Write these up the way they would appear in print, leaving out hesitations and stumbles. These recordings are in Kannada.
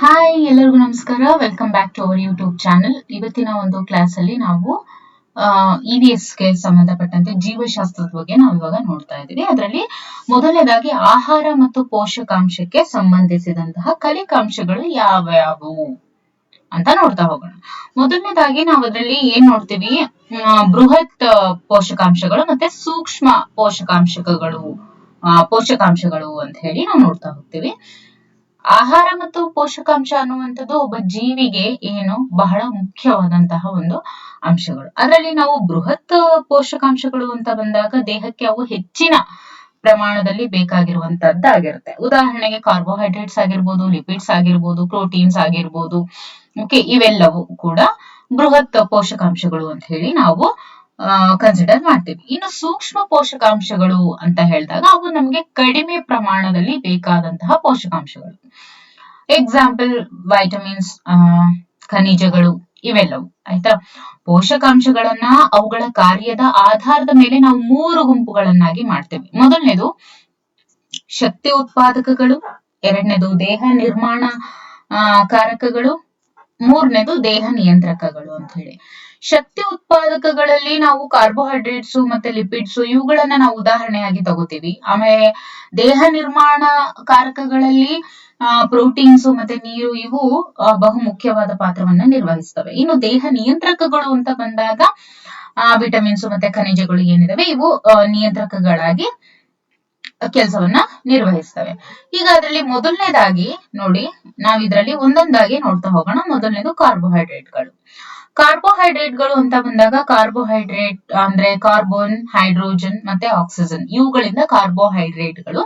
ಹಾಯ್ ಎಲ್ಲರಿಗೂ ನಮಸ್ಕಾರ. Welcome back to our YouTube channel. ಇವತ್ತಿನ ಒಂದು ಕ್ಲಾಸ್ ಅಲ್ಲಿ ನಾವು EVS ಗೆ ಸಂಬಂಧಪಟ್ಟಂತೆ ಜೀವಶಾಸ್ತ್ರದ ಬಗ್ಗೆ ನಾವು ಇವಾಗ ನೋಡ್ತಾ ಇದ್ದೀವಿ. ಅದರಲ್ಲಿ ಮೊದಲನೇದಾಗಿ ಆಹಾರ ಮತ್ತು ಪೋಷಕಾಂಶಕ್ಕೆ ಸಂಬಂಧಿಸಿದಂತಹ ಕಲಿಕಾಂಶಗಳು ಯಾವ್ಯಾವು ಅಂತ ನೋಡ್ತಾ ಹೋಗೋಣ. ಮೊದಲನೇದಾಗಿ ನಾವು ಅದರಲ್ಲಿ ಏನ್ ನೋಡ್ತೀವಿ, ಬೃಹತ್ ಪೋಷಕಾಂಶಗಳು ಮತ್ತೆ ಸೂಕ್ಷ್ಮ ಪೋಷಕಾಂಶಗಳು ಅಂತ ಹೇಳಿ ನಾವು ನೋಡ್ತಾ ಹೋಗ್ತೀವಿ. ಆಹಾರ ಮತ್ತು ಪೋಷಕಾಂಶ ಅನ್ನುವಂಥದ್ದು ಒಬ್ಬ ಜೀವಿಗೆ ಏನು ಬಹಳ ಮುಖ್ಯವಾದಂತಹ ಒಂದು ಅಂಶಗಳು. ಅದರಲ್ಲಿ ನಾವು ಬೃಹತ್ ಪೋಷಕಾಂಶಗಳು ಅಂತ ಬಂದಾಗ ದೇಹಕ್ಕೆ ಅವು ಹೆಚ್ಚಿನ ಪ್ರಮಾಣದಲ್ಲಿ ಬೇಕಾಗಿರುವಂತದ್ದಾಗಿರುತ್ತೆ. ಉದಾಹರಣೆಗೆ ಕಾರ್ಬೋಹೈಡ್ರೇಟ್ಸ್ ಆಗಿರ್ಬೋದು, ಲಿಪಿಡ್ಸ್ ಆಗಿರ್ಬೋದು, ಪ್ರೋಟೀನ್ಸ್ ಆಗಿರ್ಬೋದು. ಓಕೆ, ಇವೆಲ್ಲವೂ ಕೂಡ ಬೃಹತ್ ಪೋಷಕಾಂಶಗಳು ಅಂತ ಹೇಳಿ ನಾವು ಕನ್ಸಿಡರ್ ಮಾಡ್ತೀವಿ. ಇನ್ನು ಸೂಕ್ಷ್ಮ ಪೋಷಕಾಂಶಗಳು ಅಂತ ಹೇಳಿದಾಗ ಅವು ನಮ್ಗೆ ಕಡಿಮೆ ಪ್ರಮಾಣದಲ್ಲಿ ಬೇಕಾದಂತಹ ಪೋಷಕಾಂಶಗಳು. ಎಕ್ಸಾಂಪಲ್ ವೈಟಮಿನ್ಸ್, ಖನಿಜಗಳು, ಇವೆಲ್ಲವು. ಆಯ್ತಾ? ಪೋಷಕಾಂಶಗಳನ್ನ ಅವುಗಳ ಕಾರ್ಯದ ಆಧಾರದ ಮೇಲೆ ನಾವು 3 ಗುಂಪುಗಳನ್ನಾಗಿ ಮಾಡ್ತೇವೆ. ಮೊದಲನೇದು ಶಕ್ತಿ ಉತ್ಪಾದಕಗಳು, ಎರಡನೇದು ದೇಹ ನಿರ್ಮಾಣ ಕಾರಕಗಳು, ಮೂರನೇದು ದೇಹ ನಿಯಂತ್ರಕಗಳು ಅಂತ ಹೇಳಿ. ಶಕ್ತಿ ಉತ್ಪಾದಕಗಳಲ್ಲಿ ನಾವು ಕಾರ್ಬೋಹೈಡ್ರೇಟ್ಸ್ ಮತ್ತೆ ಲಿಪಿಡ್ಸ್ ಇವುಗಳನ್ನ ನಾವು ಉದಾಹರಣೆಯಾಗಿ ತಗೋತೀವಿ. ಆಮೇಲೆ ದೇಹ ನಿರ್ಮಾಣ ಕಾರಕಗಳಲ್ಲಿ ಪ್ರೋಟೀನ್ಸ್ ಮತ್ತೆ ನೀರು ಇವು ಬಹು ಮುಖ್ಯವಾದ ಪಾತ್ರವನ್ನ ನಿರ್ವಹಿಸ್ತವೆ. ಇನ್ನು ದೇಹ ನಿಯಂತ್ರಕಗಳು ಅಂತ ಬಂದಾಗ ವಿಟಮಿನ್ಸ್ ಮತ್ತೆ ಖನಿಜಗಳು ಏನಿದಾವೆ ಇವು ನಿಯಂತ್ರಕಗಳಾಗಿ ಕೆಲಸವನ್ನ ನಿರ್ವಹಿಸ್ತವೆ. ಈಗ ಅದರಲ್ಲಿ ಮೊದಲನೇದಾಗಿ ನೋಡಿ, ನಾವ್ ಇದರಲ್ಲಿ ಒಂದೊಂದಾಗಿ ನೋಡ್ತಾ ಹೋಗೋಣ. ಮೊದಲನೇದು ಕಾರ್ಬೋಹೈಡ್ರೇಟ್ಗಳು. ಕಾರ್ಬೋಹೈಡ್ರೇಟ್ಗಳು ಅಂತ ಬಂದಾಗ ಕಾರ್ಬೋಹೈಡ್ರೇಟ್ ಅಂದ್ರೆ ಕಾರ್ಬನ್, ಹೈಡ್ರೋಜನ್ ಮತ್ತೆ ಆಕ್ಸಿಜನ್ ಇವುಗಳಿಂದ ಕಾರ್ಬೋಹೈಡ್ರೇಟ್ಗಳು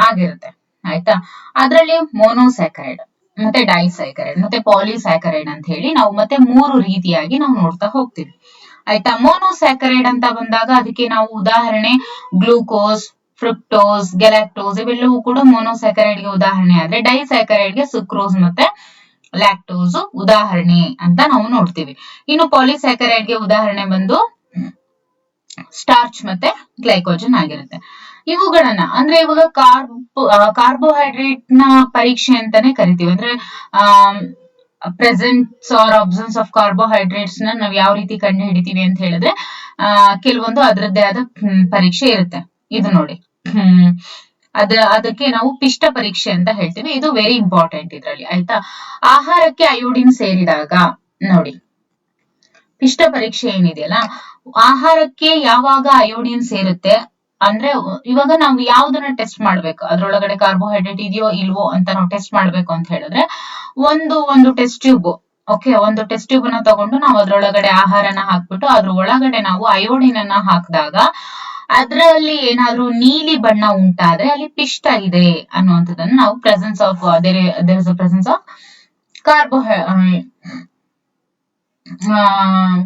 ಆಗಿರುತ್ತೆ. ಆಯ್ತಾ? ಅದರಲ್ಲಿ ಮೋನೋಸ್ಯಾಕರೈಡ್ ಮತ್ತೆ ಡೈಸ್ಯಾಕರೈಡ್ ಮತ್ತೆ ಪಾಲಿಸ್ಯಾಕರೈಡ್ ಅಂತ ಹೇಳಿ ನಾವು ಮತ್ತೆ 3 ರೀತಿಯಾಗಿ ನಾವು ನೋಡ್ತಾ ಹೋಗ್ತೀವಿ. ಆಯ್ತಾ? ಮೋನೋಸ್ಯಾಕರೈಡ್ ಅಂತ ಬಂದಾಗ ಅದಕ್ಕೆ ನಾವು ಉದಾಹರಣೆ ಗ್ಲೂಕೋಸ್, ಫ್ರುಕ್ಟೋಸ್, ಗೆಲಾಕ್ಟೋಸ್ ಇವೆಲ್ಲವೂ ಕೂಡ ಮೋನೋಸ್ಯಾಕರೈಡ್ ಗೆ ಉದಾಹರಣೆ. ಆದ್ರೆ ಡೈಸ್ಯಾಕರೈಡ್ ಗೆ ಸುಕ್ರೋಸ್ ಮತ್ತೆ ಲ್ಯಾಕ್ಟೋಸ್ ಉದಾಹರಣೆ ಅಂತ ನಾವು ನೋಡ್ತೀವಿ. ಇನ್ನು ಪಾಲಿಸ್ಯಾಕರೈಡ್ ಗೆ ಉದಾಹರಣೆ ಬಂದು ಸ್ಟಾರ್ಚ್ ಮತ್ತೆ ಗ್ಲೈಕೋಜನ್ ಆಗಿರುತ್ತೆ. ಇವುಗಳನ್ನ ಅಂದ್ರೆ ಇವಾಗ ಕಾರ್ಬೋಹೈಡ್ರೇಟ್ ನ ಪರೀಕ್ಷೆ ಅಂತಾನೆ ಕರಿತೀವಿ. ಅಂದ್ರೆ presence or absence of carbohydrates ನ ನಾವ್ ಯಾವ ರೀತಿ ಕಂಡು ಹಿಡಿತೀವಿ ಅಂತ ಹೇಳಿದ್ರೆ ಕೆಲವೊಂದು ಅದರದ್ದೇ ಆದ ಪರೀಕ್ಷೆ ಇರುತ್ತೆ. ಇದು ನೋಡಿ, ಅದಕ್ಕೆ ನಾವು ಪಿಷ್ಟ ಪರೀಕ್ಷೆ ಅಂತ ಹೇಳ್ತೀವಿ. ಇದು ವೆರಿ ಇಂಪಾರ್ಟೆಂಟ್ ಇದ್ರಲ್ಲಿ. ಆಯ್ತಾ? ಆಹಾರಕ್ಕೆ ಅಯೋಡಿನ್ ಸೇರಿದಾಗ ನೋಡಿ, ಪಿಷ್ಟ ಪರೀಕ್ಷೆ ಏನಿದೆಯಲ್ಲ, ಆಹಾರಕ್ಕೆ ಯಾವಾಗ ಅಯೋಡಿನ್ ಸೇರುತ್ತೆ ಅಂದ್ರೆ ಇವಾಗ ನಾವು ಯಾವ್ದನ್ನ ಟೆಸ್ಟ್ ಮಾಡ್ಬೇಕು, ಅದ್ರೊಳಗಡೆ ಕಾರ್ಬೋಹೈಡ್ರೇಟ್ ಇದೆಯೋ ಇಲ್ವೋ ಅಂತ ನಾವು ಟೆಸ್ಟ್ ಮಾಡ್ಬೇಕು ಅಂತ ಹೇಳಿದ್ರೆ ಒಂದು ಟೆಸ್ಟ್ ಟ್ಯೂಬ್, ಓಕೆ, ಒಂದು ಟೆಸ್ಟ್ ಟ್ಯೂಬ್ ಅನ್ನ ತಗೊಂಡು ನಾವು ಅದ್ರೊಳಗಡೆ ಆಹಾರನ ಹಾಕ್ಬಿಟ್ಟು ಅದ್ರ ಒಳಗಡೆ ನಾವು ಅಯೋಡಿನ್ ಅನ್ನ ಹಾಕಿದಾಗ ಅದರಲ್ಲಿ ಏನಾದ್ರೂ ನೀಲಿ ಬಣ್ಣ ಉಂಟಾದ್ರೆ ಅಲ್ಲಿ ಪಿಷ್ಟ ಇದೆ ಅನ್ನುವಂಥದ್ದನ್ನು ನಾವು presence of their is a presence of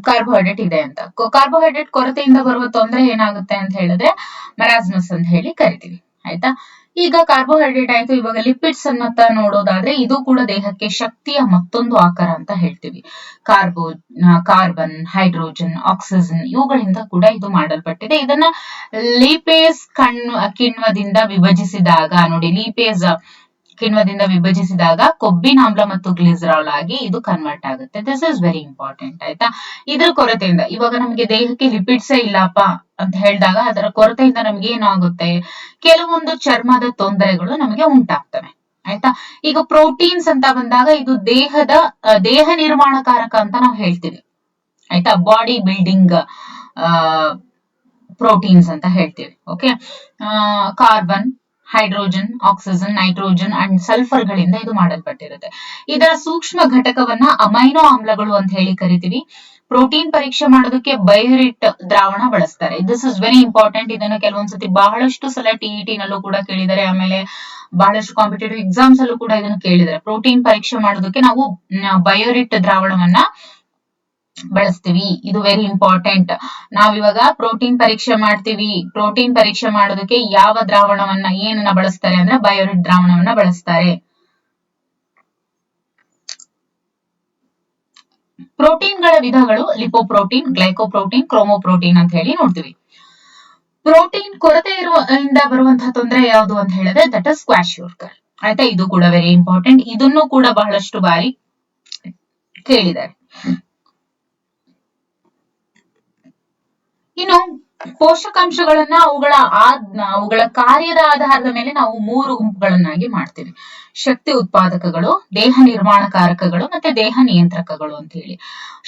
carbohydrate ಇದೆ ಅಂತ. ಕಾರ್ಬೋಹೈಡ್ರೇಟ್ ಕೊರತೆಯಿಂದ ಬರುವ ತೊಂದರೆ ಏನಾಗುತ್ತೆ ಅಂತ ಹೇಳಿದ್ರೆ ಮೆರಾಸ್ಮಸ್ ಅಂತ ಹೇಳಿ ಕರಿತೀವಿ. ಆಯ್ತಾ? ಈಗ ಕಾರ್ಬೋಹೈಡ್ರೇಟ್ ಆಯ್ತು. ಇವಾಗ ಲಿಪಿಡ್ಸ್ ಅನ್ನತ್ತ ನೋಡೋದಾದ್ರೆ ಇದು ಕೂಡ ದೇಹಕ್ಕೆ ಶಕ್ತಿಯ ಮತ್ತೊಂದು ಆಕಾರ ಅಂತ ಹೇಳ್ತೀವಿ. ಕಾರ್ಬನ್, ಹೈಡ್ರೋಜನ್, ಆಕ್ಸಿಜನ್ ಇವುಗಳಿಂದ ಕೂಡ ಇದು ಮಾಡಲ್ಪಟ್ಟಿದೆ. ಇದನ್ನ ಲೀಪೇಸ್ ಕಿಣ್ವದಿಂದ ವಿಭಜಿಸಿದಾಗ ನೋಡಿ, ಲೀಪೇಸ್ ಕಿಣ್ವದಿಂದ ವಿಭಜಿಸಿದಾಗ ಕೊಬ್ಬಿನಾಮ್ಲ ಮತ್ತು ಗ್ಲಿಸರಾಲ್ ಆಗಿ ಇದು ಕನ್ವರ್ಟ್ ಆಗುತ್ತೆ. This is very important. ಆಯ್ತಾ? ಇದ್ರ ಕೊರತೆಯಿಂದ ಇವಾಗ ನಮ್ಗೆ ದೇಹಕ್ಕೆ ಲಿಪಿಡ್ಸೇ ಇಲ್ಲಪ್ಪ ಅಂತ ಹೇಳಿದಾಗ ಅದರ ಕೊರತೆಯಿಂದ ನಮ್ಗೆ ಏನಾಗುತ್ತೆ, ಕೆಲವೊಂದು ಚರ್ಮದ ತೊಂದರೆಗಳು ನಮಗೆ ಉಂಟಾಗ್ತವೆ. ಆಯ್ತಾ? ಈಗ ಪ್ರೋಟೀನ್ಸ್ ಅಂತ ಬಂದಾಗ ಇದು ದೇಹ ನಿರ್ಮಾಣಕಾರಕ ಅಂತ ನಾವು ಹೇಳ್ತೀವಿ. ಆಯ್ತಾ? ಬಾಡಿ ಬಿಲ್ಡಿಂಗ್ ಪ್ರೋಟೀನ್ಸ್ ಅಂತ ಹೇಳ್ತೀವಿ. Okay, carbon, hydrogen, oxygen, nitrogen and sulphur ಗಳಿಂದ ಇದು ಮಾಡಲ್ಪಟ್ಟಿರುತ್ತೆ. ಇದರ ಸೂಕ್ಷ್ಮ ಘಟಕವನ್ನ ಅಮೈನೋ ಆಮ್ಲಗಳು ಅಂತ ಹೇಳಿ ಕರಿತೀವಿ. ಪ್ರೋಟೀನ್ ಪರೀಕ್ಷೆ ಮಾಡೋದಕ್ಕೆ ಬಯೋರಿಟ್ ದ್ರಾವಣ ಬಳಸ್ತಾರೆ. This is very important. ಇದನ್ನು ಕೆಲವೊಂದ್ಸತಿ ಬಹಳಷ್ಟು ಸಲ TET ನಲ್ಲೂ ಕೂಡ ಕೇಳಿದ್ದಾರೆ. ಆಮೇಲೆ ಬಹಳಷ್ಟು ಕಾಂಪಿಟೇಟಿವ್ ಎಕ್ಸಾಮ್ಸ್ ಅಲ್ಲೂ ಕೂಡ ಇದನ್ನು ಕೇಳಿದ್ದಾರೆ. ಪ್ರೋಟೀನ್ ಪರೀಕ್ಷೆ ಮಾಡೋದಕ್ಕೆ ನಾವು ಬಯೋರಿಟ್ ದ್ರಾವಣವನ್ನ ಬಳಸ್ತೀವಿ. ಇದು ವೆರಿ ಇಂಪಾರ್ಟೆಂಟ್. ನಾವಿವಾಗ ಪ್ರೋಟೀನ್ ಪರೀಕ್ಷೆ ಮಾಡ್ತೀವಿ. ಪ್ರೋಟೀನ್ ಪರೀಕ್ಷೆ ಮಾಡೋದಕ್ಕೆ ಯಾವ ದ್ರಾವಣವನ್ನ ಏನನ್ನ ಬಳಸ್ತಾರೆ ಅಂದ್ರೆ ಬಯೋರಿಟ್ ದ್ರಾವಣವನ್ನ ಬಳಸ್ತಾರೆ. ಪ್ರೋಟೀನ್ಗಳ ವಿಧಗಳು ಲಿಪೋಪ್ರೋಟೀನ್, ಗ್ಲೈಕೋಪ್ರೋಟೀನ್, ಕ್ರೋಮೋಪ್ರೋಟೀನ್ ಅಂತ ಹೇಳಿ ನೋಡ್ತೀವಿ. ಪ್ರೋಟೀನ್ ಕೊರತೆ ಇಂದ ಬರುವಂತಹ ತೊಂದರೆ ಯಾವುದು ಅಂತ ಹೇಳಿದ್ರೆ ದಟ್ ಇಸ್ ಕ್ವಾಶಿಯೋರ್ಕರ್. ಆಯ್ತಾ. ಇದು ಕೂಡ ವೆರಿ ಇಂಪಾರ್ಟೆಂಟ್, ಇದನ್ನು ಕೂಡ ಬಹಳಷ್ಟು ಬಾರಿ ಕೇಳಿದ್ದಾರೆ. ಇನ್ನು ಪೋಷಕಾಂಶಗಳನ್ನ ಅವುಗಳ ಕಾರ್ಯದ ಆಧಾರದ ಮೇಲೆ ನಾವು 3 ಗುಂಪುಗಳನ್ನಾಗಿ ಮಾಡ್ತೀವಿ. ಶಕ್ತಿ ಉತ್ಪಾದಕಗಳು, ದೇಹ ನಿರ್ಮಾಣಕಾರಕಗಳು ಮತ್ತೆ ದೇಹ ನಿಯಂತ್ರಕಗಳು ಅಂತ ಹೇಳಿ.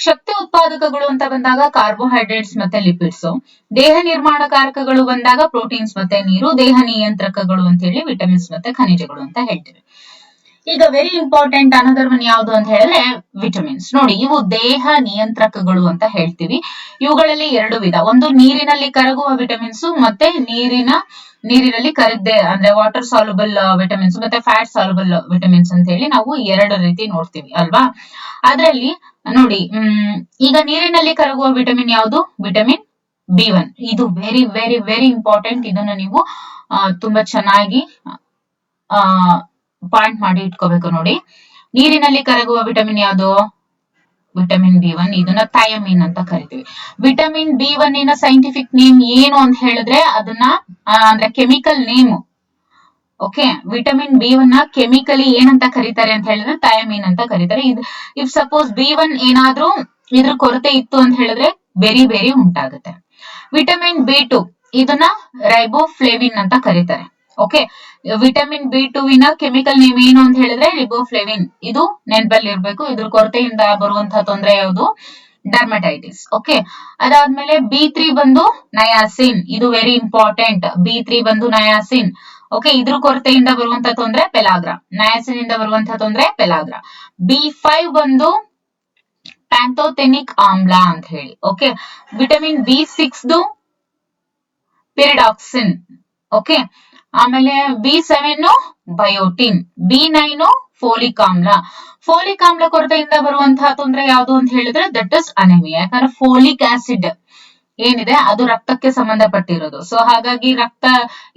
ಶಕ್ತಿ ಉತ್ಪಾದಕಗಳು ಅಂತ ಬಂದಾಗ ಕಾರ್ಬೋಹೈಡ್ರೇಟ್ಸ್ ಮತ್ತೆ ಲಿಪಿಡ್ಸ್, ದೇಹ ನಿರ್ಮಾಣಕಾರಕಗಳು ಬಂದಾಗ ಪ್ರೋಟೀನ್ಸ್ ಮತ್ತೆ ನೀರು, ದೇಹ ನಿಯಂತ್ರಕಗಳು ಅಂತ ಹೇಳಿ ವಿಟಮಿನ್ಸ್ ಮತ್ತೆ ಖನಿಜಗಳು ಅಂತ ಹೇಳ್ತೀವಿ. ಈಗ ವೆರಿ ಇಂಪಾರ್ಟೆಂಟ್ ಅನದರ್ ಒನ್ ಯಾವುದು ಅಂತ ಹೇಳಿದ್ರೆ ವಿಟಮಿನ್ಸ್. ನೋಡಿ, ಇವು ದೇಹ ನಿಯಂತ್ರಕಗಳು ಅಂತ ಹೇಳ್ತೀವಿ. ಇವುಗಳಲ್ಲಿ 2 ವಿಧ, ಒಂದು ನೀರಿನಲ್ಲಿ ಕರಗುವ ವಿಟಮಿನ್ಸ್ ಮತ್ತೆ ನೀರಿನಲ್ಲಿ ಕರಗದೆ ಅಂದ್ರೆ ವಾಟರ್ ಸಾಲ್ಯುಬಲ್ ವಿಟಮಿನ್ಸ್ ಮತ್ತೆ ಫ್ಯಾಟ್ ಸಾಲ್ಯುಬಲ್ ವಿಟಮಿನ್ಸ್ ಅಂತ ಹೇಳಿ ನಾವು 2 ರೀತಿ ನೋಡ್ತೀವಿ ಅಲ್ವಾ. ಅದರಲ್ಲಿ ನೋಡಿ, ಈಗ ನೀರಿನಲ್ಲಿ ಕರಗುವ ವಿಟಮಿನ್ ಯಾವುದು? Vitamin B1. ಇದು ವೆರಿ ವೆರಿ ವೆರಿ ಇಂಪಾರ್ಟೆಂಟ್. ಇದನ್ನ ನೀವು ತುಂಬಾ ಚೆನ್ನಾಗಿ ಪಾಯಿಂಟ್ ಮಾಡಿ ಇಟ್ಕೋಬೇಕು. ನೋಡಿ, ನೀರಿನಲ್ಲಿ ಕರಗುವ ವಿಟಮಿನ್ ಯಾವುದು? Vitamin B1. ಇದನ್ನ ಥಯಾಮಿನ್ ಅಂತ ಕರಿತೀವಿ. ವಿಟಮಿನ್ B1 ನ ಸೈಂಟಿಫಿಕ್ ನೇಮ್ ಏನು ಅಂತ ಹೇಳಿದ್ರೆ ಅದನ್ನ ಅಂದ್ರೆ chemical name. Okay, vitamin B1 ನ ಕೆಮಿಕಲಿ ಏನಂತ ಕರೀತಾರೆ ಅಂತ ಹೇಳಿದ್ರೆ ಥಯಾಮಿನ್ ಅಂತ ಕರೀತಾರೆ. ಇಫ್ ಸಪೋಸ್ B1 ಏನಾದ್ರೂ ಇದ್ರ ಕೊರತೆ ಇತ್ತು ಅಂತ ಹೇಳಿದ್ರೆ ಬೆರಿ ಬೆರಿ ಉಂಟಾಗುತ್ತೆ. ವಿಟಮಿನ್ B2 ಇದನ್ನ ರೈಬೋಫ್ಲೇವಿನ್ ಅಂತ ಕರೀತಾರೆ. ಓಕೆ, ವಿಟಮಿನ್ B2 ನ ಕೆಮಿಕಲ್ ನೇಮ್ ಏನು ಅಂತ ಹೇಳಿದ್ರೆ ರಿಬೋಫ್ಲೇವಿನ್. ಇದು ನೆನಪಲ್ಲಿ ಇರಬೇಕು. ಇದ್ರ ಕೊರತೆಯಿಂದ ಬರುವಂತಹ ತೊಂದರೆ ಯಾವುದು? ಡರ್ಮಟೈಟಿಸ್. ಓಕೆ, ಅದಾದ್ಮೇಲೆ B3 ಬಂದು ನಯಾಸಿನ್. ಇದು ವೆರಿ ಇಂಪಾರ್ಟೆಂಟ್. B3 ಬಂದು ನಯಾಸಿನ್. ಓಕೆ, ಇದ್ರ ಕೊರತೆಯಿಂದ ಬರುವಂತಹ ತೊಂದರೆ ಪೆಲಾಗ್ರಾ. ನಯಾಸಿನ್ ಇಂದ ಬರುವಂತಹ ತೊಂದರೆ ಪೆಲಾಗ್ರಾ. B5 ಬಂದು ಪ್ಯಾಂಥೋಥೆನಿಕ್ ಆಮ್ಲ ಅಂತ ಹೇಳಿ. Okay, vitamin B6 pyridoxine. Okay, ಆಮೇಲೆ B7 ಬಯೋಟಿನ್. B9 ಫೋಲಿಕ್ ಆಮ್ಲ. ಫೋಲಿಕ್ ಆಮ್ಲ ಕೊರತೆಯಿಂದ ಬರುವಂತಹ ತೊಂದರೆ ಯಾವುದು ಅಂತ ಹೇಳಿದ್ರೆ ದಟ್ ಇಸ್ ಅನೆಮಿಯಾ. ಯಾಕಂದ್ರೆ ಫೋಲಿಕ್ ಆಸಿಡ್ ಏನಿದೆ ಅದು ರಕ್ತಕ್ಕೆ ಸಂಬಂಧಪಟ್ಟಿರೋದು. ಸೊ ಹಾಗಾಗಿ ರಕ್ತ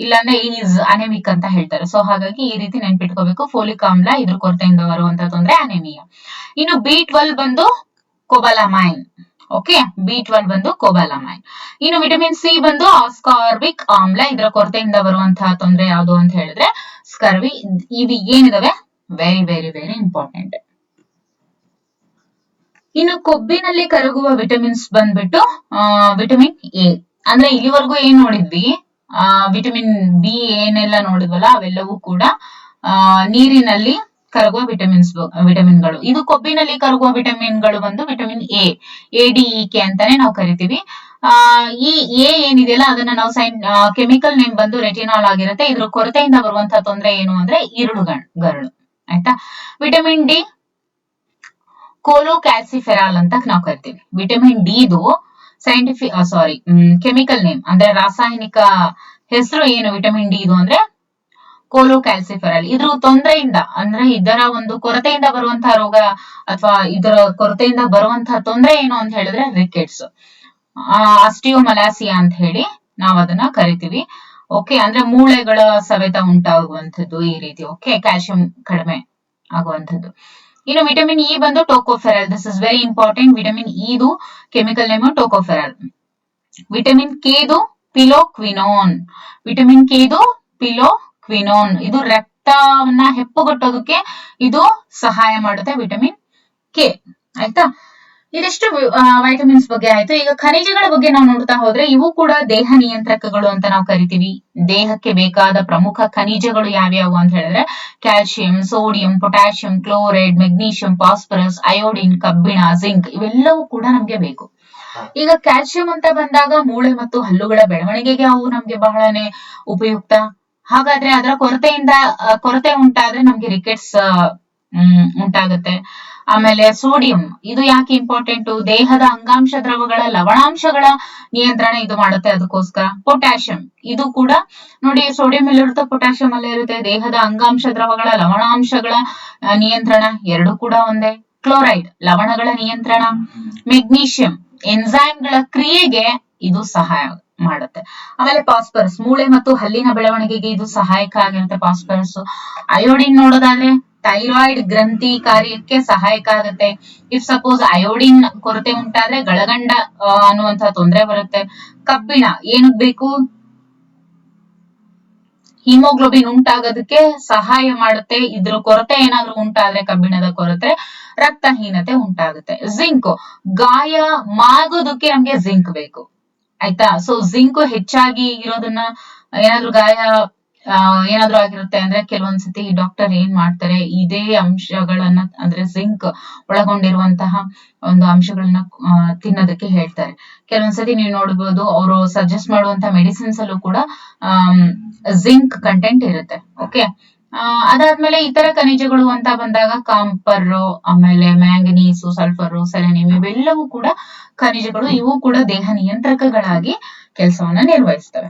ಇಲ್ಲಾಂದ್ರೆ ಈಸ್ ಅನೆಮಿಕ್ ಅಂತ ಹೇಳ್ತಾರೆ. ಸೊ ಹಾಗಾಗಿ ಈ ರೀತಿ ನೆನ್ಪಿಟ್ಕೋಬೇಕು. ಫೋಲಿಕ್ ಆಮ್ಲ ಇದ್ರ ಕೊರತೆಯಿಂದ ಬರುವಂತಹ ತೊಂದರೆ ಅನೆಮಿಯಾ. ಇನ್ನು B12 ಬಂದು ಕೊಬಾಲಮೈನ್. ಓಕೆ, B12 ಬಂದು ಕೊಬಾಲಮೈನ್. ಇನ್ನು ವಿಟಮಿನ್ ಸಿ ಬಂದು ಆಸ್ಕಾರ್ಬಿಕ್ ಆಮ್ಲ. ಇದರ ಕೊರತೆಯಿಂದ ಬರುವಂತಹ ತೊಂದರೆ ಯಾವುದು ಅಂತ ಹೇಳಿದ್ರೆ ಸ್ಕರ್ವಿ. ಇವು ಏನಿದಾವೆ ವೆರಿ ವೆರಿ ವೆರಿ ಇಂಪಾರ್ಟೆಂಟ್. ಇನ್ನು ಕೊಬ್ಬಿನಲ್ಲಿ ಕರಗುವ ವಿಟಮಿನ್ಸ್ ಬಂದ್ಬಿಟ್ಟು ವಿಟಮಿನ್ ಎ. ಅಂದ್ರೆ ಇಲ್ಲಿವರೆಗೂ ಏನ್ ನೋಡಿದ್ವಿ, ವಿಟಮಿನ್ ಬಿ ಏನೆಲ್ಲ ನೋಡಿದ್ವಲ್ಲ ಅವೆಲ್ಲವೂ ಕೂಡ ನೀರಿನಲ್ಲಿ ಕರಗುವ ವಿಟಮಿನ್ಗಳು. ಇದು ಕೊಬ್ಬಿನಲ್ಲಿ ಕರಗುವ ವಿಟಮಿನ್ಗಳು ಬಂದು ವಿಟಮಿನ್ ಎ, ADEK ಅಂತಾನೆ ನಾವು ಕರಿತೀವಿ. ಈ ಎ ಏನಿದೆಯಲ್ಲ ಅದನ್ನ ನಾವು ಕೆಮಿಕಲ್ ನೇಮ್ ಬಂದು ರೆಟಿನಾಲ್ ಆಗಿರುತ್ತೆ. ಇದ್ರ ಕೊರತೆಯಿಂದ ಬರುವಂತಹ ತೊಂದರೆ ಏನು ಅಂದ್ರೆ ಗರಳು. ಆಯ್ತಾ. ವಿಟಮಿನ್ ಡಿ ಕೋಲೋಕ್ಯಾಲ್ಸಿಫೆರಾಲ್ ಅಂತ ನಾವು ಕರಿತೀವಿ. ವಿಟಮಿನ್ ಡಿ ಇದು ಕೆಮಿಕಲ್ ನೇಮ್ ಅಂದ್ರೆ ರಾಸಾಯನಿಕ ಹೆಸರು ಏನು ವಿಟಮಿನ್ ಡಿ ಇದು ಅಂದ್ರೆ ಕೋಲೋಕ್ಯಾಲ್ಸಿಫೆರಾಲ್. ಇದ್ರ ತೊಂದರೆಯಿಂದ ಅಂದ್ರೆ ಇದರ ಒಂದು ಕೊರತೆಯಿಂದ ಬರುವಂತಹ ರೋಗ ಅಥವಾ ಇದರ ಕೊರತೆಯಿಂದ ಬರುವಂತಹ ತೊಂದರೆ ಏನು ಅಂತ ಹೇಳಿದ್ರೆ ರಿಕೆಟ್ಸ್, ಆಸ್ಟಿಯೋಮಲಾಸಿಯಾ ಅಂತ ಹೇಳಿ ನಾವು ಅದನ್ನ ಕರಿತೀವಿ. ಓಕೆ, ಅಂದ್ರೆ ಮೂಳೆಗಳ ಸವೆತ ಉಂಟಾಗುವಂಥದ್ದು ಈ ರೀತಿ. ಓಕೆ, ಕ್ಯಾಲ್ಸಿಯಂ ಕಡಿಮೆ ಆಗುವಂಥದ್ದು. ಇನ್ನು ವಿಟಮಿನ್ ಇ ಬಂದು tocopherol. This is very important. Vitamin ಇದು ಕೆಮಿಕಲ್ ನೇಮ್ ಟೋಕೋಫೆರಾಲ್. ವಿಟಮಿನ್ ಕೆದು ಪಿಲೋಕ್ವಿನೋನ್. ವಿಟಮಿನ್ ಕೆದು ಪಿಲೋಕ್ವಿನೋನ್. ಇದು ರಕ್ತವನ್ನ ಹೆಪ್ಪುಗಟ್ಟೋದಕ್ಕೆ ಇದು ಸಹಾಯ ಮಾಡುತ್ತೆ, ವಿಟಮಿನ್ ಕೆ. ಆಯ್ತಾ. ಇದಿಷ್ಟು ವೈಟಮಿನ್ಸ್ ಬಗ್ಗೆ ಆಯ್ತು. ಈಗ ಖನಿಜಗಳ ಬಗ್ಗೆ ನಾವು ನೋಡ್ತಾ ಹೋದ್ರೆ ಇವು ಕೂಡ ದೇಹ ನಿಯಂತ್ರಕಗಳು ಅಂತ ನಾವು ಕರಿತೀವಿ. ದೇಹಕ್ಕೆ ಬೇಕಾದ ಪ್ರಮುಖ ಖನಿಜಗಳು ಯಾವ್ಯಾವು ಅಂತ ಹೇಳಿದ್ರೆ calcium, sodium, potassium, chloride, magnesium, phosphorus, iodine, ಕಬ್ಬಿಣ, ಜಿಂಕ್ ಇವೆಲ್ಲವೂ ಕೂಡ ನಮ್ಗೆ ಬೇಕು. ಈಗ ಕ್ಯಾಲ್ಸಿಯಂ ಅಂತ ಬಂದಾಗ ಮೂಳೆ ಮತ್ತು ಹಲ್ಲುಗಳ ಬೆಳವಣಿಗೆಗೆ ಅವು ನಮ್ಗೆ ಬಹಳನೇ ಉಪಯುಕ್ತ. ಹಾಗಾದ್ರೆ ಅದರ ಕೊರತೆ ಉಂಟಾದ್ರೆ ನಮ್ಗೆ ರಿಕೆಟ್ಸ್ ಉಂಟಾಗುತ್ತೆ. ಆಮೇಲೆ ಸೋಡಿಯಂ ಇದು ಯಾಕೆ ಇಂಪಾರ್ಟೆಂಟ್? ದೇಹದ ಅಂಗಾಂಶ ದ್ರವಗಳ ಲವಣಾಂಶಗಳ ನಿಯಂತ್ರಣ ಇದು ಮಾಡುತ್ತೆ, ಅದಕ್ಕೋಸ್ಕರ. ಪೊಟ್ಯಾಷಿಯಂ ಇದು ಕೂಡ ನೋಡಿ, ಸೋಡಿಯಂ ಎಲ್ಲಿರುತ್ತೆ, ಪೊಟ್ಯಾಷಿಯಂ ಅಲ್ಲೇ ಇರುತ್ತೆ. ದೇಹದ ಅಂಗಾಂಶ ದ್ರವಗಳ ಲವಣಾಂಶಗಳ ನಿಯಂತ್ರಣ ಎರಡು ಕೂಡ ಒಂದೇ. ಕ್ಲೋರೈಡ್ ಲವಣಗಳ ನಿಯಂತ್ರಣ. ಮೆಗ್ನೀಷಿಯಂ ಎನ್ಸೈಮ್ಗಳ ಕ್ರಿಯೆಗೆ ಇದು ಸಹಾಯ ಮಾಡುತ್ತೆ. ಆಮೇಲೆ ಫಾಸ್ಫರಸ್ ಮೂಳೆ ಮತ್ತು ಹಲ್ಲಿನ ಬೆಳವಣಿಗೆಗೆ ಇದು ಸಹಾಯಕ ಆಗಿರುತ್ತೆ, ಫಾಸ್ಫರಸ್. ಅಯೋಡಿನ್ ನೋಡೋದಾದ್ರೆ ಥೈರಾಯ್ಡ್ ಗ್ರಂಥಿ ಕಾರ್ಯಕ್ಕೆ ಸಹಾಯಕ ಆಗುತ್ತೆ. ಇಫ್ ಸಪೋಸ್ ಅಯೋಡಿನ್ ಕೊರತೆ ಉಂಟಾದ್ರೆ ಗಳಗಂಡ ಅನ್ನುವಂತಹ ತೊಂದರೆ ಬರುತ್ತೆ. ಕಬ್ಬಿಣ ಏನಕ್ ಬೇಕು? ಹಿಮೋಗ್ಲೋಬಿನ್ ಉಂಟಾಗೋದಕ್ಕೆ ಸಹಾಯ ಮಾಡುತ್ತೆ. ಇದ್ರ ಕೊರತೆ ಏನಾದ್ರೂ ಉಂಟಾದ್ರೆ, ಕಬ್ಬಿಣದ ಕೊರತೆ, ರಕ್ತಹೀನತೆ ಉಂಟಾಗುತ್ತೆ. ಜಿಂಕ್, ಗಾಯ ಮಾಗೋದಕ್ಕೆ ನಮ್ಗೆ ಜಿಂಕ್ ಬೇಕು, ಆಯ್ತಾ. ಸೊ ಜಿಂಕ್ ಹೆಚ್ಚಾಗಿ ಇರೋದನ್ನ, ಏನಾದ್ರೂ ಗಾಯ ಏನಾದ್ರೂ ಆಗಿರುತ್ತೆ ಅಂದ್ರೆ ಕೆಲವೊಂದ್ಸತಿ ಡಾಕ್ಟರ್ ಏನ್ ಮಾಡ್ತಾರೆ, ಇದೇ ಅಂಶಗಳನ್ನ ಅಂದ್ರೆ ಜಿಂಕ್ ಒಳಗೊಂಡಿರುವಂತಹ ಒಂದು ಅಂಶಗಳನ್ನ ತಿನ್ನೋದಕ್ಕೆ ಹೇಳ್ತಾರೆ. ಕೆಲವೊಂದ್ಸತಿ ನೀವು ನೋಡ್ಬೋದು, ಅವರು ಸಜೆಸ್ಟ್ ಮಾಡುವಂತ ಮೆಡಿಸಿನ್ಸ್ ಅಲ್ಲೂ ಕೂಡ ಜಿಂಕ್ ಕಂಟೆಂಟ್ ಇರುತ್ತೆ. ಓಕೆ, ಅದಾದ್ಮೇಲೆ ಇತರ ಖನಿಜಗಳು ಅಂತ ಬಂದಾಗ ಕಾಂಪರ್, ಆಮೇಲೆ ಮ್ಯಾಂಗನೀಸು, ಸಲ್ಫರ್, ಸೆಲೆನಿಯಂ ಇವೆಲ್ಲವೂ ಕೂಡ ಖನಿಜಗಳು. ಇವು ಕೂಡ ದೇಹ ನಿಯಂತ್ರಕಗಳಾಗಿ ಕೆಲಸವನ್ನ ನಿರ್ವಹಿಸ್ತವೆ.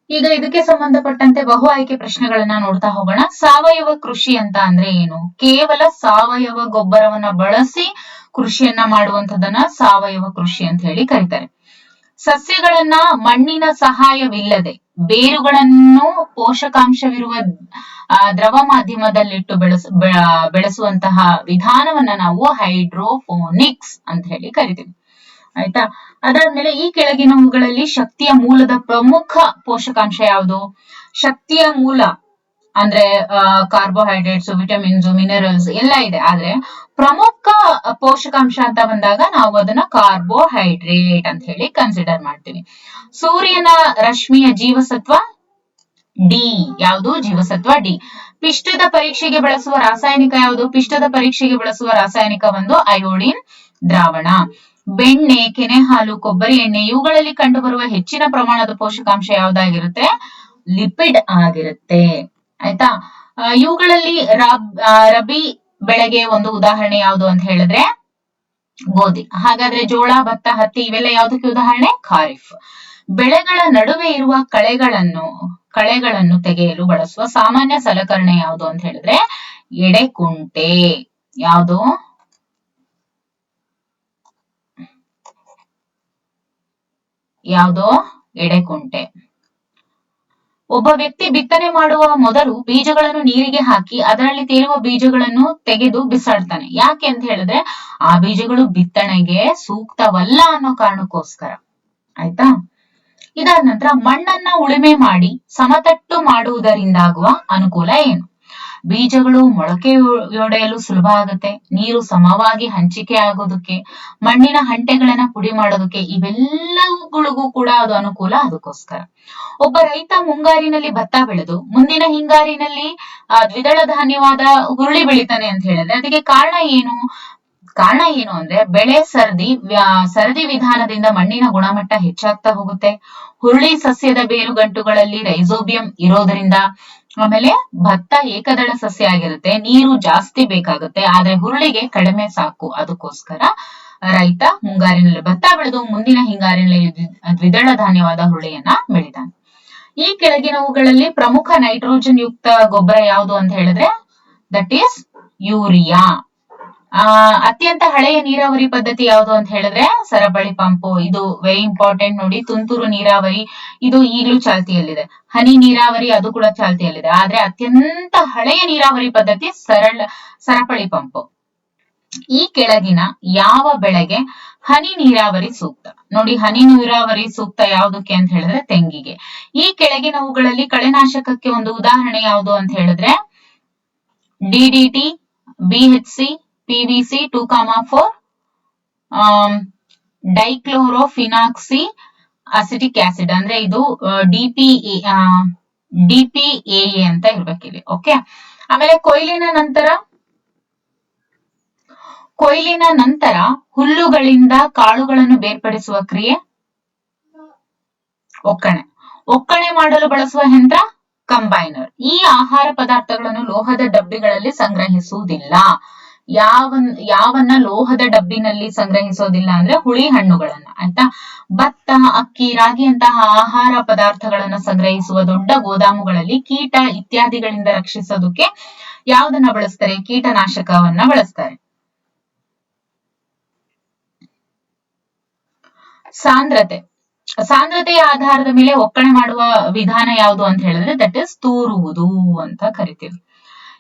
ಈಗ ಇದಕ್ಕೆ ಸಂಬಂಧಪಟ್ಟಂತೆ ಬಹು ಆಯ್ಕೆ ಪ್ರಶ್ನೆಗಳನ್ನ ನೋಡ್ತಾ ಹೋಗೋಣ. ಸಾವಯವ ಕೃಷಿ ಅಂತ ಅಂದ್ರೆ ಏನು? ಕೇವಲ ಸಾವಯವ ಗೊಬ್ಬರವನ್ನ ಬಳಸಿ ಕೃಷಿಯನ್ನ ಮಾಡುವಂತದನ್ನ ಸಾವಯವ ಕೃಷಿ ಅಂತ ಹೇಳಿ ಕರೀತಾರೆ. ಸಸ್ಯಗಳನ್ನ ಮಣ್ಣಿನ ಸಹಾಯವಿಲ್ಲದೆ ಬೇರುಗಳನ್ನು ಪೋಷಕಾಂಶವಿರುವ ದ್ರವ ಮಾಧ್ಯಮದಲ್ಲಿಟ್ಟು ಬೆಳೆಸುವಂತಹ ವಿಧಾನವನ್ನ ನಾವು ಹೈಡ್ರೋಫೋನಿಕ್ಸ್ ಅಂತ ಹೇಳಿ ಕರಿತೀವಿ, ಆಯ್ತಾ. ಅದಾದ್ಮೇಲೆ ಈ ಕೆಳಗಿನವುಗಳಲ್ಲಿ ಶಕ್ತಿಯ ಮೂಲದ ಪ್ರಮುಖ ಪೋಷಕಾಂಶ ಯಾವುದು? ಶಕ್ತಿಯ ಮೂಲ ಅಂದ್ರೆ ಕಾರ್ಬೋಹೈಡ್ರೇಟ್ಸ್, ವಿಟಮಿನ್ಸ್, ಮಿನರಲ್ಸ್ ಎಲ್ಲ ಇದೆ, ಆದ್ರೆ ಪ್ರಮುಖ ಪೋಷಕಾಂಶ ಅಂತ ಬಂದಾಗ ನಾವು ಅದನ್ನ ಕಾರ್ಬೋಹೈಡ್ರೇಟ್ ಅಂತ ಹೇಳಿ ಕನ್ಸಿಡರ್ ಮಾಡ್ತೀವಿ. ಸೂರ್ಯನ ರಶ್ಮಿಯ ಜೀವಸತ್ವ ಡಿ ಯಾವುದು? ಜೀವಸತ್ವ ಡಿ. ಪಿಷ್ಟದ ಪರೀಕ್ಷೆಗೆ ಬಳಸುವ ರಾಸಾಯನಿಕ ಯಾವುದು? ಪಿಷ್ಟದ ಪರೀಕ್ಷೆಗೆ ಬಳಸುವ ರಾಸಾಯನಿಕ ಒಂದು ಅಯೋಡಿನ್ ದ್ರಾವಣ. ಬೆಣ್ಣೆ, ಕೆನೆ ಹಾಲು, ಕೊಬ್ಬರಿ ಎಣ್ಣೆ ಇವುಗಳಲ್ಲಿ ಕಂಡುಬರುವ ಹೆಚ್ಚಿನ ಪ್ರಮಾಣದ ಪೋಷಕಾಂಶ ಯಾವ್ದಾಗಿರುತ್ತೆ? ಲಿಪಿಡ್ ಆಗಿರುತ್ತೆ, ಆಯ್ತಾ. ಇವುಗಳಲ್ಲಿ ರಬಿ ಬೆಳೆಗೆ ಒಂದು ಉದಾಹರಣೆ ಯಾವುದು ಅಂತ ಹೇಳಿದ್ರೆ ಗೋಧಿ. ಹಾಗಾದ್ರೆ ಜೋಳ, ಭತ್ತ, ಹತ್ತಿ ಇವೆಲ್ಲ ಯಾವ್ದಕ್ಕೆ ಉದಾಹರಣೆ? ಖಾರಿಫ್. ಬೆಳೆಗಳ ನಡುವೆ ಇರುವ ಕಳೆಗಳನ್ನು ತೆಗೆಯಲು ಬಳಸುವ ಸಾಮಾನ್ಯ ಸಲಕರಣೆ ಯಾವುದು ಅಂತ ಹೇಳಿದ್ರೆ ಎಡೆಕುಂಟೆ. ಯಾವುದು? ಎಡೆಕುಂಟೆ. ಒಬ್ಬ ವ್ಯಕ್ತಿ ಬಿತ್ತನೆ ಮಾಡುವ ಮೊದಲು ಬೀಜಗಳನ್ನು ನೀರಿಗೆ ಹಾಕಿ ಅದರಲ್ಲಿ ತೇಲುವ ಬೀಜಗಳನ್ನು ತೆಗೆದು ಬಿಸಾಡ್ತಾನೆ. ಯಾಕೆ ಅಂತ ಹೇಳಿದ್ರೆ ಆ ಬೀಜಗಳು ಬಿತ್ತನೆಗೆ ಸೂಕ್ತವಲ್ಲ ಅನ್ನೋ ಕಾರಣಕ್ಕೋಸ್ಕರ, ಆಯ್ತಾ. ಇದಾದ ನಂತರ ಮಣ್ಣನ್ನ ಉಳುಮೆ ಮಾಡಿ ಸಮತಟ್ಟು ಮಾಡುವುದರಿಂದಾಗುವ ಅನುಕೂಲ ಏನು? ಬೀಜಗಳು ಮೊಳಕೆಯೊಡೆಯಲು ಸುಲಭ ಆಗುತ್ತೆ, ನೀರು ಸಮವಾಗಿ ಹಂಚಿಕೆ ಆಗೋದಕ್ಕೆ, ಮಣ್ಣಿನ ಹಂಟೆಗಳನ್ನ ಪುಡಿ ಮಾಡೋದಕ್ಕೆ, ಇವೆಲ್ಲವುಗಳಿಗೂ ಕೂಡ ಅದು ಅನುಕೂಲ. ಅದಕ್ಕೋಸ್ಕರ ಒಬ್ಬ ರೈತ ಮುಂಗಾರಿನಲ್ಲಿ ಭತ್ತ ಬೆಳೆದು ಮುಂದಿನ ಹಿಂಗಾರಿನಲ್ಲಿ ದ್ವಿದಳ ಧಾನ್ಯವಾದ ಹುರುಳಿ ಬೆಳಿತಾನೆ ಅಂತ ಹೇಳಿದ್ರೆ ಅದಕ್ಕೆ ಕಾರಣ ಏನು? ಅಂದ್ರೆ ಬೆಳೆ ಸರದಿ ವಿಧಾನದಿಂದ ಮಣ್ಣಿನ ಗುಣಮಟ್ಟ ಹೆಚ್ಚಾಗ್ತಾ ಹೋಗುತ್ತೆ. ಹುರುಳಿ ಸಸ್ಯದ ಬೇರುಗಂಟುಗಳಲ್ಲಿ ರೈಸೋಬಿಯಂ ಇರೋದ್ರಿಂದ. ಆಮೇಲೆ ಭತ್ತ ಏಕದಳ ಸಸ್ಯ ಆಗಿರುತ್ತೆ, ನೀರು ಜಾಸ್ತಿ ಬೇಕಾಗುತ್ತೆ, ಆದ್ರೆ ಹುರುಳಿಗೆ ಕಡಿಮೆ ಸಾಕು. ಅದಕ್ಕೋಸ್ಕರ ರೈತ ಮುಂಗಾರಿನಲ್ಲಿ ಭತ್ತ ಬೆಳೆದು ಮುಂದಿನ ಹಿಂಗಾರಿನಲ್ಲಿ ದ್ವಿದಳ ಧಾನ್ಯವಾದ ಹುರುಳಿಯನ್ನ ಬೆಳಿತಾನೆ. ಈ ಕೆಳಗಿನವುಗಳಲ್ಲಿ ಪ್ರಮುಖ ನೈಟ್ರೋಜನ್ ಯುಕ್ತ ಗೊಬ್ಬರ ಯಾವುದು ಅಂತ ಹೇಳಿದ್ರೆ ದಟ್ ಈಸ್ ಯೂರಿಯಾ. ಅತ್ಯಂತ ಹಳೆಯ ನೀರಾವರಿ ಪದ್ಧತಿ ಯಾವುದು ಅಂತ ಹೇಳಿದ್ರೆ ಸರಪಳಿ ಪಂಪು. ಇದು ವೆರಿ ಇಂಪಾರ್ಟೆಂಟ್ ನೋಡಿ. ತುಂತುರು ನೀರಾವರಿ ಇದು ಈಗಲೂ ಚಾಲ್ತಿಯಲ್ಲಿದೆ. ಹನಿ ನೀರಾವರಿ ಅದು ಕೂಡ ಚಾಲ್ತಿಯಲ್ಲಿದೆ. ಆದ್ರೆ ಅತ್ಯಂತ ಹಳೆಯ ನೀರಾವರಿ ಪದ್ಧತಿ ಸರಪಳಿ ಪಂಪು. ಈ ಕೆಳಗಿನ ಯಾವ ಬೆಳೆಗೆ ಹನಿ ನೀರಾವರಿ ಸೂಕ್ತ? ನೋಡಿ, ಹನಿ ನೀರಾವರಿ ಸೂಕ್ತ ಯಾವುದಕ್ಕೆ ಅಂತ ಹೇಳಿದ್ರೆ ತೆಂಗಿಗೆ. ಈ ಕೆಳಗಿನವುಗಳಲ್ಲಿ ಕಳೆನಾಶಕಕ್ಕೆ ಒಂದು ಉದಾಹರಣೆ ಯಾವುದು ಅಂತ ಹೇಳಿದ್ರೆ ಡಿಡಿಟಿ, ಬಿಎಚ್ಸಿ, ಪಿವಿಸಿ 2,4, ಡೈಕ್ಲೋರೋಫಿನಾಕ್ಸಿ ಅಸಿಟಿಕ್ ಆಸಿಡ್ ಅಂದ್ರೆ ಇದು ಡಿಪಿಎ ಅಂತ ಇರ್ಬೇಕಿಲ್ಲಿ. ಓಕೆ. ಆಮೇಲೆ ಕೊಯ್ಲಿನ ನಂತರ ಹುಲ್ಲುಗಳಿಂದ ಕಾಳುಗಳನ್ನು ಬೇರ್ಪಡಿಸುವ ಕ್ರಿಯೆ ಒಕ್ಕಣೆ ಮಾಡಲು ಬಳಸುವ ಯಂತ್ರ ಕಂಬೈನರ್. ಈ ಆಹಾರ ಪದಾರ್ಥಗಳನ್ನು ಲೋಹದ ಡಬ್ಬಿಗಳಲ್ಲಿ ಸಂಗ್ರಹಿಸುವುದಿಲ್ಲ. ಯಾವನ್ನ ಲೋಹದ ಡಬ್ಬಿನಲ್ಲಿ ಸಂಗ್ರಹಿಸೋದಿಲ್ಲ ಅಂದ್ರೆ ಹುಳಿ ಹಣ್ಣುಗಳನ್ನ, ಆಯ್ತಾ. ಭತ್ತ, ಅಕ್ಕಿ, ರಾಗಿಯಂತಹ ಆಹಾರ ಪದಾರ್ಥಗಳನ್ನ ಸಂಗ್ರಹಿಸುವ ದೊಡ್ಡ ಗೋದಾಮುಗಳಲ್ಲಿ ಕೀಟ ಇತ್ಯಾದಿಗಳಿಂದ ರಕ್ಷಿಸೋದಕ್ಕೆ ಯಾವ್ದನ್ನ ಬಳಸ್ತಾರೆ? ಕೀಟನಾಶಕವನ್ನ ಬಳಸ್ತಾರೆ. ಸಾಂದ್ರತೆಯ ಆಧಾರದ ಮೇಲೆ ಒಕ್ಕಣೆ ಮಾಡುವ ವಿಧಾನ ಯಾವುದು ಅಂತ ಹೇಳಿದ್ರೆ ದಟ್ ಇಸ್ ತೂರುವುದು ಅಂತ ಕರಿತೀವಿ.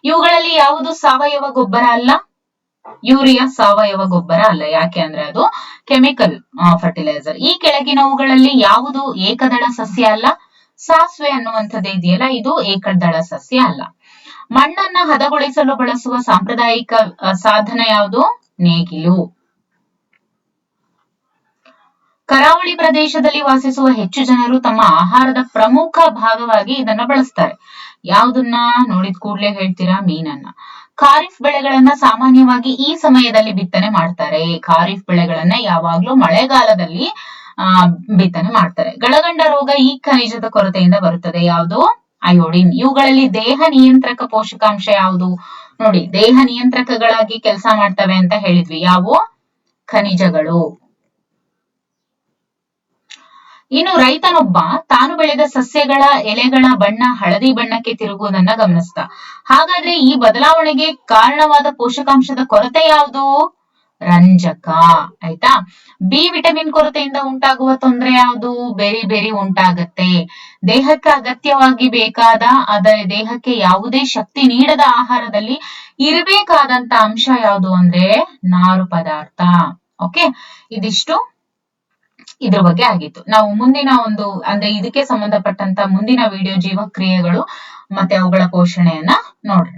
ಇವುಗಳಲ್ಲಿ ಯಾವುದು ಸಾವಯವ ಗೊಬ್ಬರ ಅಲ್ಲ? ಯೂರಿಯಾ ಸಾವಯವ ಗೊಬ್ಬರ ಅಲ್ಲ. ಯಾಕೆ ಅಂದ್ರೆ ಅದು ಕೆಮಿಕಲ್ ಫರ್ಟಿಲೈಸರ್. ಈ ಕೆಳಗಿನವುಗಳಲ್ಲಿ ಯಾವುದು ಏಕದಳ ಸಸ್ಯ ಅಲ್ಲ? ಸಾಸಿವೆ ಅನ್ನುವಂಥದ್ದು ಇದೆಯಲ್ಲ, ಇದು ಏಕದಳ ಸಸ್ಯ ಅಲ್ಲ. ಮಣ್ಣನ್ನ ಹದಗೊಳಿಸಲು ಬಳಸುವ ಸಾಂಪ್ರದಾಯಿಕ ಸಾಧನ ಯಾವುದು? ನೇಗಿಲು. ಕರಾವಳಿ ಪ್ರದೇಶದಲ್ಲಿ ವಾಸಿಸುವ ಹೆಚ್ಚು ಜನರು ತಮ್ಮ ಆಹಾರದ ಪ್ರಮುಖ ಭಾಗವಾಗಿ ಇದನ್ನ ಬಳಸ್ತಾರೆ. ಯಾವುದನ್ನ ನೋಡಿದ ಕೂಡ್ಲೆ ಹೇಳ್ತೀರಾ? ಮೀನನ್ನ. ಖಾರಿಫ್ ಬೆಳೆಗಳನ್ನ ಸಾಮಾನ್ಯವಾಗಿ ಈ ಸಮಯದಲ್ಲಿ ಬಿತ್ತನೆ ಮಾಡ್ತಾರೆ. ಖಾರಿಫ್ ಬೆಳೆಗಳನ್ನ ಯಾವಾಗ್ಲೂ ಮಳೆಗಾಲದಲ್ಲಿ ಬಿತ್ತನೆ ಮಾಡ್ತಾರೆ. ಗಳಗಂಡ ರೋಗ ಈ ಖನಿಜದ ಕೊರತೆಯಿಂದ ಬರುತ್ತದೆ. ಯಾವುದು? ಅಯೋಡಿನ್. ಇವುಗಳಲ್ಲಿ ದೇಹ ನಿಯಂತ್ರಕ ಪೋಷಕಾಂಶ ಯಾವುದು? ನೋಡಿ, ದೇಹ ನಿಯಂತ್ರಕಗಳಾಗಿ ಕೆಲಸ ಮಾಡ್ತವೆ ಅಂತ ಹೇಳಿದ್ವಿ. ಯಾವುವು? ಖನಿಜಗಳು. ಇನ್ನು ರೈತನೊಬ್ಬ ತಾನು ಬೆಳೆದ ಸಸ್ಯಗಳ ಎಲೆಗಳ ಬಣ್ಣ ಹಳದಿ ಬಣ್ಣಕ್ಕೆ ತಿರುಗುವುದನ್ನ ಗಮನಿಸ್ತ. ಹಾಗಾದ್ರೆ ಈ ಬದಲಾವಣೆಗೆ ಕಾರಣವಾದ ಪೋಷಕಾಂಶದ ಕೊರತೆ ಯಾವುದು? ರಂಜಕ. ಆಯ್ತಾ? ಬಿ ವಿಟಮಿನ್ ಕೊರತೆಯಿಂದ ಉಂಟಾಗುವ ತೊಂದರೆ ಯಾವುದು? ಬೆರಿ ಬೆರಿ ಉಂಟಾಗತ್ತೆ. ದೇಹಕ್ಕೆ ಅಗತ್ಯವಾಗಿ ಬೇಕಾದ, ಆದರೆ ದೇಹಕ್ಕೆ ಯಾವುದೇ ಶಕ್ತಿ ನೀಡದ ಆಹಾರದಲ್ಲಿ ಇರಬೇಕಾದಂತ ಅಂಶ ಯಾವುದು ಅಂದ್ರೆ ನಾರು ಪದಾರ್ಥ. ಓಕೆ, ಇದಿಷ್ಟು ಇದ್ರ ಬಗ್ಗೆ ಆಗಿತ್ತು. ನಾವು ಮುಂದಿನ ಒಂದು ಅಂದ್ರೆ ಇದಕ್ಕೆ ಸಂಬಂಧಪಟ್ಟಂತ ಮುಂದಿನ ವಿಡಿಯೋ ಜೀವಕ್ರಿಯೆಗಳು ಮತ್ತೆ ಅವುಗಳ ಪೋಷಣೆಯನ್ನ ನೋಡೋಣ.